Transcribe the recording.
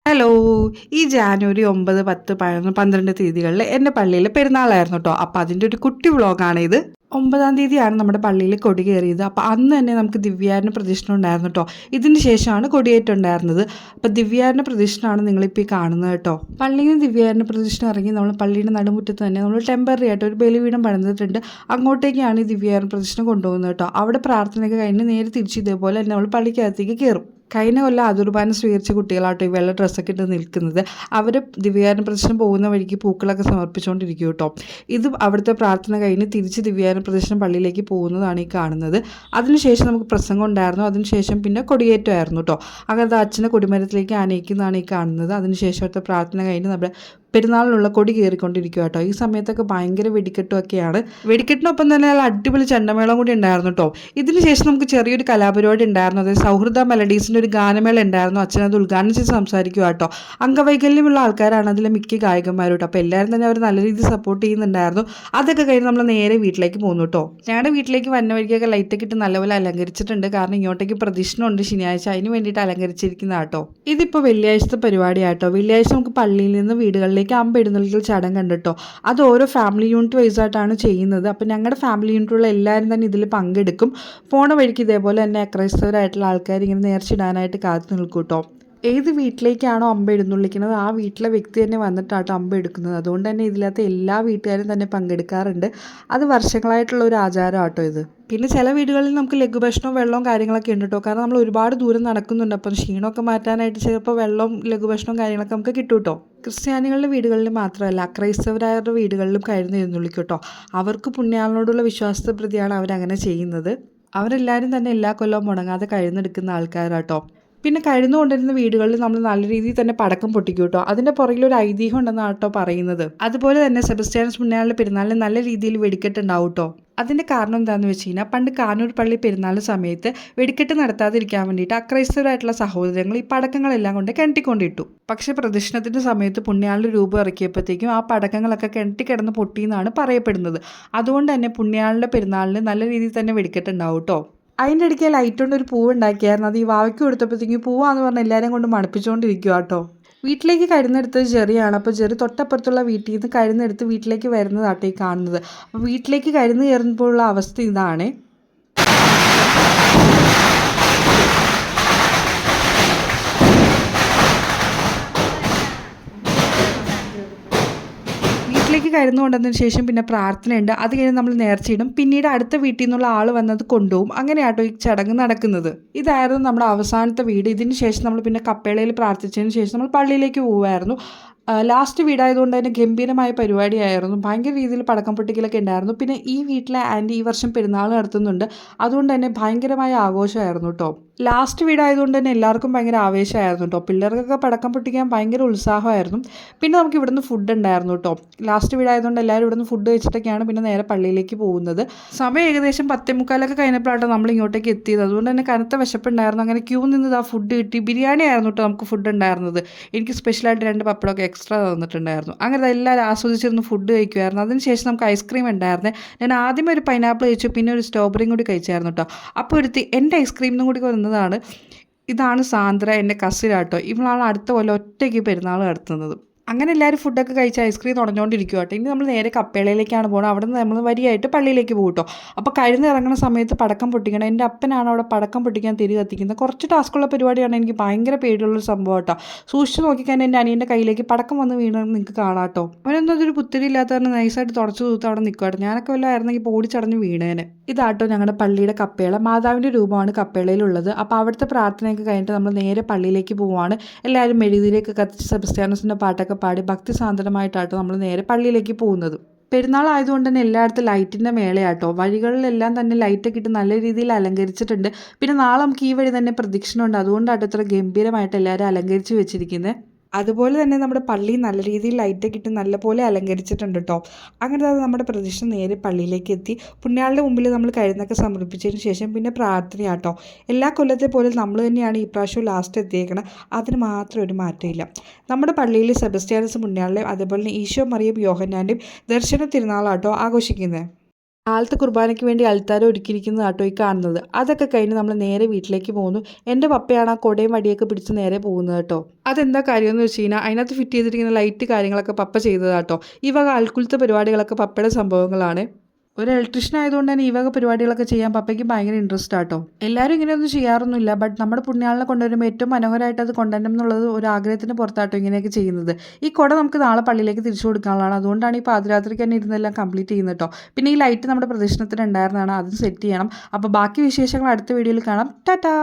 Hello. ഈ ജാനുവരി 9, 10, 11, 12 തീയതികളിൽ എൻ്റെ പള്ളിയിൽ പെരുന്നാളായിരുന്നു കേട്ടോ. അപ്പോൾ അതിൻ്റെ ഒരു കുട്ടി വ്ളോഗാണ് ഇത്. 9-ാം തീയതിയാണ് നമ്മുടെ പള്ളിയിൽ കൊടി കയറിയത്. അപ്പോൾ അന്ന് തന്നെ നമുക്ക് ദിവ്യാരന പ്രദക്ഷിണം ഉണ്ടായിരുന്നു കേട്ടോ. ഇതിന് ശേഷമാണ് കൊടിയേറ്റുണ്ടായിരുന്നത്. അപ്പോൾ ദിവ്യാരന പ്രദക്ഷിണമാണ് നിങ്ങളിപ്പോൾ ഈ കാണുന്നത് കേട്ടോ. പള്ളിയിൽ നിന്ന് ദിവ്യാരന പ്രദക്ഷിണം ഇറങ്ങി നമ്മൾ പള്ളിയുടെ നടുമുറ്റത്ത് തന്നെ നമ്മൾ ടെമ്പററി ആയിട്ട് ഒരു ബലിപീഠം പണിതിട്ടുണ്ട്. അങ്ങോട്ടേക്കാണ് ഈ ദിവ്യാരന പ്രദക്ഷിണം കൊണ്ടുപോകുന്നത് കേട്ടോ. അവിടെ പ്രാർത്ഥനയൊക്കെ കഴിഞ്ഞ് നേരെ തിരിച്ച് ഇതേപോലെ തന്നെ നമ്മൾ പള്ളിക്കകത്തേക്ക് കയറും. കഴിഞ്ഞ കൊല്ലം അതുർബാനം സ്വീകരിച്ച കുട്ടികളാട്ടോ ഈ വെള്ള ഡ്രസ്സൊക്കെ ഇട്ട് നിൽക്കുന്നത്. അവർ ദിവ്യാരന പ്രദക്ഷിണം പോകുന്ന വഴിക്ക് പൂക്കളൊക്കെ സമർപ്പിച്ചുകൊണ്ടിരിക്കും കേട്ടോ. ഇത് അവിടുത്തെ പ്രാർത്ഥന കഴിഞ്ഞ് തിരിച്ച് ദിവ്യാരന പ്രദക്ഷിണം പള്ളിയിലേക്ക് പോകുന്നതാണ് ഈ കാണുന്നത്. അതിനുശേഷം നമുക്ക് പ്രസംഗം ഉണ്ടായിരുന്നു. അതിനുശേഷം പിന്നെ കൊടിയേറ്റമായിരുന്നു കേട്ടോ. അങ്ങനത്തെ അച്ഛനെ കൊടിമരത്തിലേക്ക് ആനയിക്കുന്നതാണ് ഈ കാണുന്നത്. അതിനുശേഷം അവിടുത്തെ പ്രാർത്ഥന കഴിഞ്ഞ് നമ്മുടെ പെരുന്നാളിനുള്ള കൊടി കയറിക്കൊണ്ടിരിക്കുക കേട്ടോ. ഈ സമയത്തൊക്കെ ഭയങ്കര വെടിക്കെട്ടുമൊക്കെയാണ്. വെടിക്കെട്ടിനൊപ്പം തന്നെ നല്ല അടിപൊളി ചെണ്ടമേളം കൂടി ഉണ്ടായിരുന്നു കേട്ടോ. ഇതിന് ശേഷം നമുക്ക് ചെറിയൊരു കലാപരിപാടി ഉണ്ടായിരുന്നു. അതായത് സൗഹൃദ മെലഡീസിൻ്റെ ഒരു ഗാനമേള ഉണ്ടായിരുന്നു. അച്ഛനത് ഉദ്ഘാടനം ചെയ്ത് സംസാരിക്കുക കേട്ടോ. അംഗവൈകല്യമുള്ള ആൾക്കാരാണ് അതിലെ മിക്ക ഗായകന്മാരും കേട്ടോ. അപ്പോൾ എല്ലാവരും തന്നെ അവർ നല്ല രീതിയിൽ സപ്പോർട്ട് ചെയ്യുന്നുണ്ടായിരുന്നു. അതൊക്കെ കഴിഞ്ഞ് നമ്മൾ നേരെ വീട്ടിലേക്ക് പോകുന്നു കേട്ടോ. ഞങ്ങളുടെ വീട്ടിലേക്ക് വന്ന വഴിക്കൊക്കെ ലൈറ്റൊക്കെ ഇട്ട് നല്ലപോലെ അലങ്കരിച്ചിട്ടുണ്ട്. കാരണം ഇങ്ങോട്ടേക്ക് പ്രദക്ഷിണമുണ്ട് ശനിയാഴ്ച, അതിന് വേണ്ടിയിട്ട് അലങ്കരിച്ചിരിക്കുന്ന കേട്ടോ. ഇതിപ്പോൾ വെള്ളിയാഴ്ചത്തെ പരിപാടിയാട്ടോ. വെള്ളിയാഴ്ച നമുക്ക് പള്ളിയിൽ നിന്ന് വീടുകളിലേക്ക് അമ്പെഴുന്നള്ളിക്കൽ ചടങ്ങ് ഉണ്ട് കേട്ടോ. അത് ഓരോ ഫാമിലി യൂണിറ്റ് വൈസ് ആയിട്ടാണ് ചെയ്യുന്നത്. അപ്പോൾ ഞങ്ങളുടെ ഫാമിലി യൂണിറ്റുള്ള എല്ലാവരും തന്നെ ഇതിൽ പങ്കെടുക്കും. പോണ വഴിക്ക് ഇതേപോലെ തന്നെ അക്രൈസ്തവരായിട്ടുള്ള ആൾക്കാർ ഇങ്ങനെ നേർച്ചിടാനായിട്ട് കാത്തു നിൽക്കും കേട്ടോ. ഏത് വീട്ടിലേക്കാണോ അമ്പ എഴുന്നള്ളിക്കുന്നത് ആ വീട്ടിലെ വ്യക്തി തന്നെ വന്നിട്ടാട്ടോ അമ്പ എടുക്കുന്നത്. അതുകൊണ്ട് തന്നെ ഇതിനകത്ത് എല്ലാ വീട്ടുകാരും തന്നെ പങ്കെടുക്കാറുണ്ട്. അത് വർഷങ്ങളായിട്ടുള്ള ഒരു ആചാരം ആട്ടോ ഇത്. പിന്നെ ചില വീടുകളിൽ നമുക്ക് ലഘുഭക്ഷണവും വെള്ളവും കാര്യങ്ങളൊക്കെ ഉണ്ട് കേട്ടോ. കാരണം നമ്മൾ ഒരുപാട് ദൂരം നടക്കുന്നുണ്ട്. അപ്പം ക്ഷീണമൊക്കെ മാറ്റാനായിട്ട് ചിലപ്പോൾ വെള്ളവും ലഘുഭക്ഷണവും കാര്യങ്ങളൊക്കെ നമുക്ക് കിട്ടും കേട്ടോ. ക്രിസ്ത്യാനികളുടെ വീടുകളിൽ മാത്രമല്ല ക്രൈസ്തവരായവരുടെ വീടുകളിലും കയറി എഴുന്നള്ളിക്കും കേട്ടോ. അവർക്ക് പുണ്യാളനോടുള്ള വിശ്വാസത്തെ പ്രതിയാണ് അവരങ്ങനെ ചെയ്യുന്നത്. അവരെല്ലാവരും തന്നെ എല്ലാ കൊല്ലവും മുടങ്ങാതെ കഴിയുന്നെടുക്കുന്ന ആൾക്കാരാട്ടോ. പിന്നെ കഴിഞ്ഞു കൊണ്ടിരുന്ന വീടുകളിൽ നമ്മൾ നല്ല രീതിയിൽ തന്നെ പടക്കം പൊട്ടിക്കും കേട്ടോ. അതിൻ്റെ പുറകിലൊരു ഐതിഹ്യം ഉണ്ടെന്നാണ് കേട്ടോ പറയുന്നത്. അതുപോലെ തന്നെ സെബസ്ത്യാനോസ് പുണ്യാളൻ്റെ പെരുന്നാളിന് നല്ല രീതിയിൽ വെടിക്കെട്ടുണ്ടാവും കേട്ടോ. അതിൻ്റെ കാരണം എന്താണെന്ന് വെച്ച് കഴിഞ്ഞാൽ പണ്ട് കാനൂർ പള്ളി പെരുന്നാളിന് സമയത്ത് വെടിക്കെട്ട് നടത്താതിരിക്കാൻ വേണ്ടിയിട്ട് അക്രൈസ്തവരായിട്ടുള്ള സഹോദരങ്ങൾ ഈ പടക്കങ്ങളെല്ലാം കൊണ്ട് കിണറ്റിക്കൊണ്ടിട്ടു. പക്ഷേ പ്രദക്ഷിണത്തിൻ്റെ സമയത്ത് പുണ്യാളിൻ്റെ രൂപം ഇറക്കിയപ്പോഴത്തേക്കും ആ പടക്കങ്ങളൊക്കെ കിണറ്റിക്കിടന്ന് പൊട്ടിയെന്നാണ് പറയപ്പെടുന്നത്. അതുകൊണ്ട് തന്നെ പുണ്യാളിൻ്റെ പെരുന്നാളിന് നല്ല രീതിയിൽ തന്നെ വെടിക്കെട്ടുണ്ടാവും കേട്ടോ. അതിൻ്റെ ഇടയ്ക്ക് ലൈറ്റ് കൊണ്ട് ഒരു പൂവ് ഉണ്ടാക്കിയായിരുന്നു. അത് ഈ വാവയ്ക്ക് കൊടുത്തപ്പോഴത്തേക്കും പൂവാന്ന് പറഞ്ഞാൽ എല്ലാവരും കൊണ്ട് മണപ്പിച്ചുകൊണ്ടിരിക്കുക കേട്ടോ. വീട്ടിലേക്ക് കരുന്നെടുത്തത് ജെറിയാണ്. അപ്പോൾ ജെറി തൊട്ടപ്പുറത്തുള്ള വീട്ടിൽ നിന്ന് കരുന്നെടുത്ത് വീട്ടിലേക്ക് വരുന്നതാട്ടോ ഈ കാണുന്നത്. അപ്പോൾ വീട്ടിലേക്ക് കരുന്ന് കയറുമ്പോഴുള്ള അവസ്ഥ ഇതാണ്. വീട്ടിലേക്ക് കരുന്ന് കൊണ്ടതിന് ശേഷം പിന്നെ പ്രാർത്ഥനയുണ്ട്. അത് കഴിഞ്ഞ് നമ്മൾ നേർച്ചയിടും. പിന്നീട് അടുത്ത വീട്ടിൽ നിന്നുള്ള ആൾ വന്നത് കൊണ്ടുപോകും. അങ്ങനെയാട്ടോ ഈ ചടങ്ങ് നടക്കുന്നത്. ഇതായിരുന്നു നമ്മുടെ അവസാനത്തെ വീട്. ഇതിന് ശേഷം നമ്മൾ പിന്നെ കപ്പേളയിൽ പ്രാർത്ഥിച്ചതിന് ശേഷം നമ്മൾ പള്ളിയിലേക്ക് പോകുമായിരുന്നു. ലാസ്റ്റ് വീടായതുകൊണ്ട് തന്നെ ഗംഭീരമായ പരിപാടിയായിരുന്നു. ഭയങ്കര രീതിയിൽ പടക്കം പൊട്ടിക്കലൊക്കെ ഉണ്ടായിരുന്നു. പിന്നെ ഈ വീട്ടിലെ ആൻറ്റി ഈ വർഷം പെരുന്നാൾ നടത്തുന്നുണ്ട്. അതുകൊണ്ട് തന്നെ ഭയങ്കരമായ ആഘോഷമായിരുന്നു കേട്ടോ. ലാസ്റ്റ് വീടായതുകൊണ്ട് തന്നെ എല്ലാവർക്കും ഭയങ്കര ആവേശമായിരുന്നു കേട്ടോ. പിള്ളേർക്കൊക്കെ പടക്കം പൊട്ടിക്കാൻ ഭയങ്കര ഉത്സാഹമായിരുന്നു. പിന്നെ നമുക്ക് ഇവിടുന്ന് ഫുഡ് ഉണ്ടായിരുന്നു കേട്ടോ. ലാസ്റ്റ് വീടായതുകൊണ്ട് എല്ലാവരും ഇവിടുന്ന് ഫുഡ് കഴിച്ചിട്ടൊക്കെയാണ് പിന്നെ നേരെ പള്ളിയിലേക്ക് പോകുന്നത്. സമയം ഏകദേശം 10:45 കഴിഞ്ഞപ്പോഴാട്ടോ നമ്മൾ ഇങ്ങോട്ടേക്ക് എത്തിയത്. അതുകൊണ്ട് തന്നെ കനത്ത വിശപ്പുണ്ടായിരുന്നു. അങ്ങനെ ക്യൂ നിന്ന് ആ ഫുഡ് കിട്ടി. ബിരിയാണി ആയിരുന്നു കേട്ടോ നമുക്ക് ഫുഡ് ഉണ്ടായിരുന്നത്. എനിക്ക് സ്പെഷ്യലായിട്ട് 2 പപ്പടമൊക്കെ എക്സ്ട്രാ തന്നിട്ടുണ്ടായിരുന്നു. അങ്ങനെ എല്ലാവരും ആസ്വദിച്ചിരുന്ന് ഫുഡ് കഴിക്കുമായിരുന്നു. അതിനുശേഷം നമുക്ക് ഐസ്ക്രീം ഉണ്ടായിരുന്നേ. ഞാൻ ആദ്യമേ ഒരു പൈനാപ്പിൾ കഴിച്ചു, പിന്നെ ഒരു സ്ട്രോബെറിയും കൂടി കഴിച്ചായിരുന്നു കേട്ടോ. അപ്പോൾ ഒരുത്തി എൻ്റെ ഐസ്ക്രീമിനും കൂടി വന്നതാണ്. ഇതാണ് സാന്ദ്ര, എൻ്റെ കസിനാട്ടോ. ഇവളാണ് അടുത്ത കൊല്ലം ഒറ്റയ്ക്ക് പെരുന്നാൾ നടത്തുന്നത്. അങ്ങനെ എല്ലാവരും ഫുഡൊക്കെ കഴിച്ച് ഐസ്ക്രീം തുടഞ്ഞുകൊണ്ടിരിക്കും കേട്ടോ. ഇനി നമ്മൾ നേരെ കപ്പേളയിലേക്കാണ് പോകുന്നത്. അവിടെ നിന്ന് നമ്മൾ വരിയായിട്ട് പള്ളിയിലേക്ക് പോകും കേട്ടോ. അപ്പോൾ കഴിഞ്ഞ് ഇറങ്ങുന്ന സമയത്ത് പടക്കം പൊട്ടിക്കണം. എൻ്റെ അപ്പനാണ് അവിടെ പടക്കം പൊട്ടിക്കാൻ തിരി കത്തിക്കുന്നത്. കുറച്ച് ടാസ്കുള്ള പരിപാടിയാണ്. എനിക്ക് ഭയങ്കര പേടിയുള്ളൊരു സംഭവം കേട്ടോ. സൂക്ഷിച്ച് നോക്കിക്കഴിഞ്ഞാൽ എൻ്റെ അനിയൻ്റെ കയ്യിലേക്ക് പടക്കം വന്ന് വീണെന്ന് നിങ്ങൾക്ക് കാണാം കേട്ടോ. അവനൊന്നും അതൊരു പുത്തിരി ഇല്ലാത്ത കാരണം നൈസായിട്ട് തുടച്ചു തൂത്ത് അവിടെ നിൽക്കും കേട്ടോ. ഞാനൊക്കെ വല്ല ആയിരുന്നെങ്കിൽ ഓടിച്ചടഞ്ഞ് വീണേനെ. ഇതാട്ടോ ഞങ്ങളുടെ പള്ളിയുടെ കപ്പേള. മാതാവിൻ്റെ രൂപമാണ് കപ്പേളയിലുള്ളത്. അപ്പോൾ അവിടുത്തെ പ്രാർത്ഥനയൊക്കെ കഴിഞ്ഞിട്ട് നമ്മൾ നേരെ പള്ളിയിലേക്ക് പോവുകയാണ്. എല്ലാവരും മെഴുകുതിരിയൊക്കെ കത്തിച്ച് സെബസ്ത്യാനോസിൻ്റെ പാട്ടൊക്കെ പാടി ഭക്തിസാന്ദ്രമായിട്ടാട്ടോ നമ്മൾ നേരെ പള്ളിയിലേക്ക് പോകുന്നത്. പെരുന്നാൾ ആയതുകൊണ്ട് തന്നെ എല്ലായിടത്തും ലൈറ്റിൻ്റെ മേളയാട്ടോ. വഴികളിലെല്ലാം തന്നെ ലൈറ്റൊക്കെ ഇട്ട് നല്ല രീതിയിൽ അലങ്കരിച്ചിട്ടുണ്ട്. പിന്നെ നാളെ നമുക്ക് ഈ വഴി തന്നെ പ്രദക്ഷിണമുണ്ട്. അതുകൊണ്ടാട്ടോ ഇത്ര ഗംഭീരമായിട്ട് എല്ലാവരും അലങ്കരിച്ച് വെച്ചിരിക്കുന്നത്. അതുപോലെ തന്നെ നമ്മുടെ പള്ളി നല്ല രീതിയിൽ ലൈറ്റൊക്കെ ഇട്ട് നല്ലപോലെ അലങ്കരിച്ചിട്ടുണ്ട് കേട്ടോ. അങ്ങനെ നമ്മുടെ പ്രദക്ഷിണം നേരെ പള്ളിയിലേക്ക് എത്തി. പുണ്യാളുടെ മുമ്പിൽ നമ്മൾ കരുന്നൊക്കെ സമർപ്പിച്ചതിന് ശേഷം പിന്നെ പ്രാർത്ഥനയാട്ടോ. എല്ലാ കൊല്ലത്തെ പോലെ നമ്മൾ തന്നെയാണ് ഈ പ്രാവശ്യം ലാസ്റ്റ് എത്തിയേക്കണം. അതിന് മാത്രം ഒരു മാറ്റമില്ല. നമ്മുടെ പള്ളിയിൽ സെബസ്ത്യാനോസ് പുണ്യാളിൻ്റെയും അതുപോലെ തന്നെ ഈശോ മറിയം യോഹന്നാൻ്റെയും ദർശന തിരുനാളാട്ടോ ആഘോഷിക്കുന്നത്. കാലത്തെ കുർബാനയ്ക്ക് വേണ്ടി അൽത്താര ഒരുക്കിയിരിക്കുന്നത് കേട്ടോ ഈ കാണുന്നത്. അതൊക്കെ കഴിഞ്ഞ് നമ്മൾ നേരെ വീട്ടിലേക്ക് പോകുന്നു. എൻ്റെ പപ്പയാണ് ആ കൊടയും വടിയൊക്കെ പിടിച്ച് നേരെ പോകുന്നത് കേട്ടോ. അതെന്താ കാര്യമെന്ന് വെച്ച് കഴിഞ്ഞാൽ അതിനകത്ത് ഫിറ്റ് ചെയ്തിരിക്കുന്ന ലൈറ്റ് കാര്യങ്ങളൊക്കെ പപ്പ ചെയ്തതാട്ടോ. ഈ വക അൽക്കുലത്തെ പരിപാടികളൊക്കെ പപ്പയുടെ സംഭവങ്ങളാണ്. ഒരു ഇലക്ട്രീഷ്യൻ ആയതുകൊണ്ട് തന്നെ ഈ വക പരിപാടികളൊക്കെ ചെയ്യാൻ പപ്പയ്ക്ക് ഭയങ്കര ഇൻട്രസ്റ്റ് ആട്ടോ. എല്ലാവരും ഇങ്ങനെയൊന്നും ചെയ്യാറൊന്നുമില്ല. ബട്ട് നമ്മുടെ പുണ്യാളിനെ കൊണ്ടുവരുമ്പോൾ ഏറ്റവും മനോഹരമായിട്ട് അത് കൊണ്ടുവരണം എന്നുള്ളത് ഒരു ആഗ്രഹത്തിന് പുറത്താട്ടോ ഇങ്ങനെയൊക്കെ ചെയ്യുന്നത്. ഈ കുട നമുക്ക് നാളെ പള്ളിയിലേക്ക് തിരിച്ചു കൊടുക്കാനുള്ളതാണ്. അതുകൊണ്ടാണ് ഈ പാതിരാത്രിക്ക് തന്നെ ഇരുന്നെല്ലാം കംപ്ലീറ്റ് ചെയ്യുന്നത് കേട്ടോ. പിന്നെ ഈ ലൈറ്റ് നമ്മുടെ പ്രദർശനത്തിന് ഉണ്ടായിരുന്നതാണ്, അത് സെറ്റ് ചെയ്യണം. അപ്പോൾ ബാക്കി വിശേഷങ്ങൾ അടുത്ത വീഡിയോയിൽ കാണാം. ടാറ്റാ.